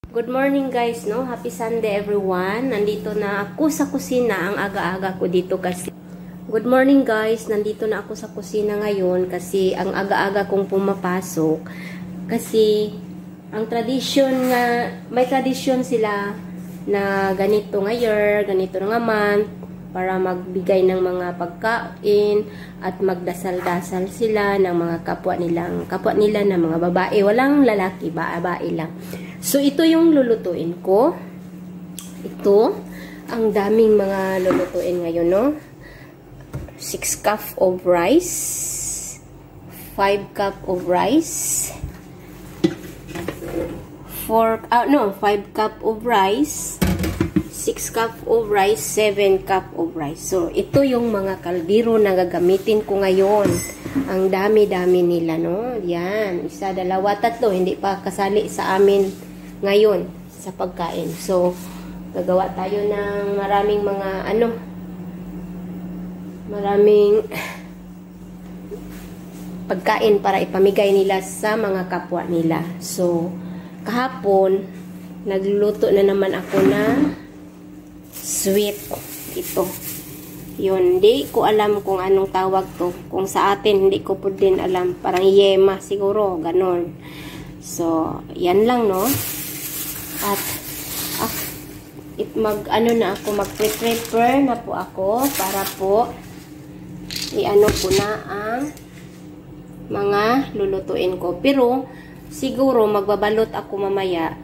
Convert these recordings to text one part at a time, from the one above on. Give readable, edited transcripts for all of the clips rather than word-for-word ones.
Good morning guys, no? Happy Sunday everyone. Nandito na ako sa kusina, ang aga-aga ko dito kasi. Good morning guys, nandito na ako sa kusina ngayon kasi ang aga-aga kong pumapasok. Kasi ang tradisyon nga, may tradisyon sila na ganito nga year, ganito nga month, para magbigay ng mga pagkain at magdasal-dasal sila ng mga kapwa nila na mga babae. Walang lalaki, babae lang. So, ito yung lulutuin ko. Ito, ang daming mga lulutuin ngayon, no? 6 cup of rice, 5 cup of rice, 5 cup of rice, 6 cup of rice, 7 cup of rice. So, ito yung mga kaldero na gagamitin ko ngayon. Ang dami-dami nila, no? Yan. 1, 2, 3. Hindi pa kasali sa amin ngayon sa pagkain. So, gagawa tayo ng maraming mga maraming pagkain para ipamigay nila sa mga kapwa nila. So, kahapon, nagluluto na naman ako na sweet. Ito. Yun. Hindi ko alam kung anong tawag to. Kung sa atin, hindi ko po din alam. Parang yema siguro. Ganon. So, yan lang, no? At, mag-prepare na po ako para po ko na ang mga lulutuin ko. Pero, siguro, magbabalot ako mamaya.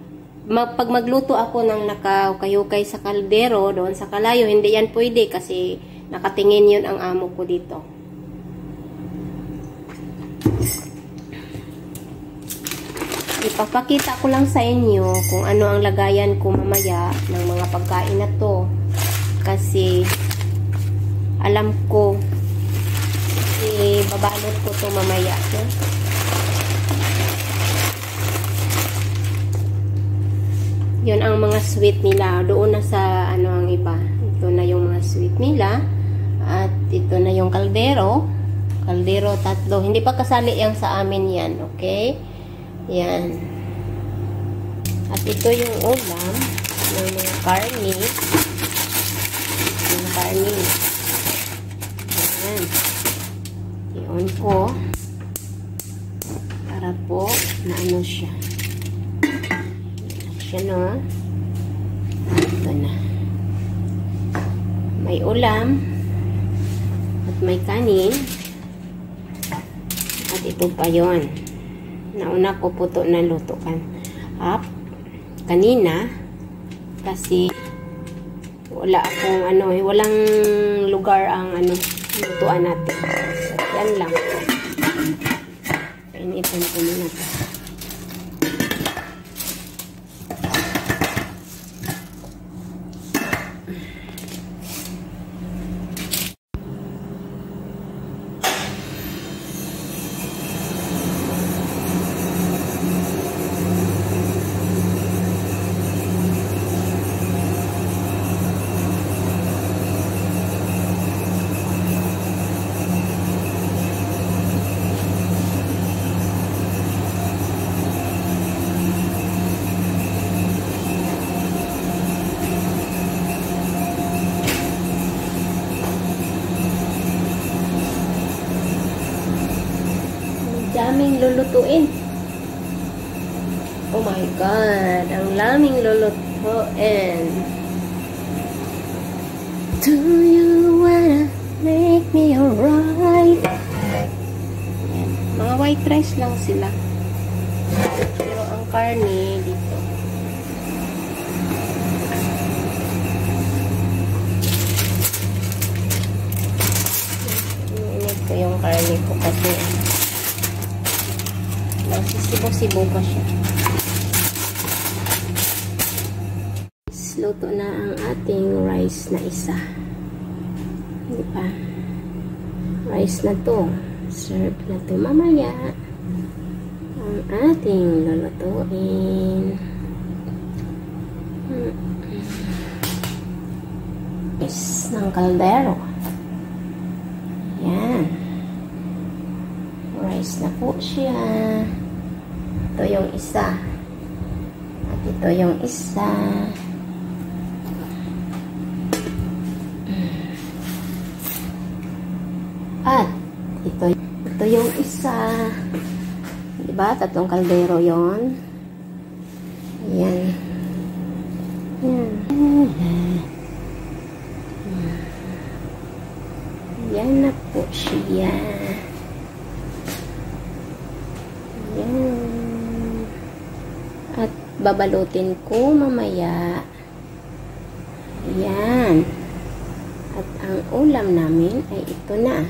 Pag magluto ako ng nakakayukay sa kaldero, doon sa kalayo, hindi yan pwede kasi nakatingin yun ang amo ko dito. Ipapakita ko lang sa inyo kung ano ang lagayan ko mamaya ng mga pagkain na to. Kasi alam ko babalot ko to mamaya. No? Yun ang mga sweet nila. Doon na sa ang iba. Ito na yung mga sweet nila. At ito na yung kaldero. Kaldero 3. Hindi pa kasali yung sa amin yan. Okay? Yan. At ito yung ulam. Yung mga karni. Yung karni. Yan. I-on ko. Para po na siya. No? Ito na. May ulam at may kanin at ito pa yon. Nauna ko po ito na lutukan kanina kasi wala akong walang lugar ang lutuan natin. Yan lang. Painitan ko muna ito. Daming lulutuin. Oh my God. Ang laming lulutuin. Do you wanna make me alright? Mga white rice lang sila. Pero ang karne dito. Init ko yung karne ko kasi sisibo-sibo pa siya. Luto na ang ating rice na isa. Hindi pa. Rice na to. Serve na to mamaya. Ang ating lulutuin. Rice ng kaldero. Yan. Rice na po siya. Ito yung isa. At ito yung isa. At ito yung isa. Diba? Tatlong kaldero yon. Ayan. Yan na po siya. Yan. At babalutin ko mamaya. Yan. At ang ulam namin ay ito na.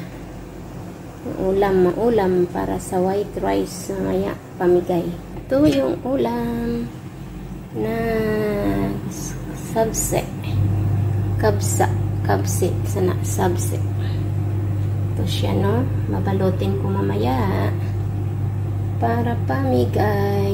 Ulam para sa white rice mamaya pamigay. Ito yung ulam na sabse. Kabse. Sana sabse. Ito siya, no? Babalutin ko mamaya para pamigay.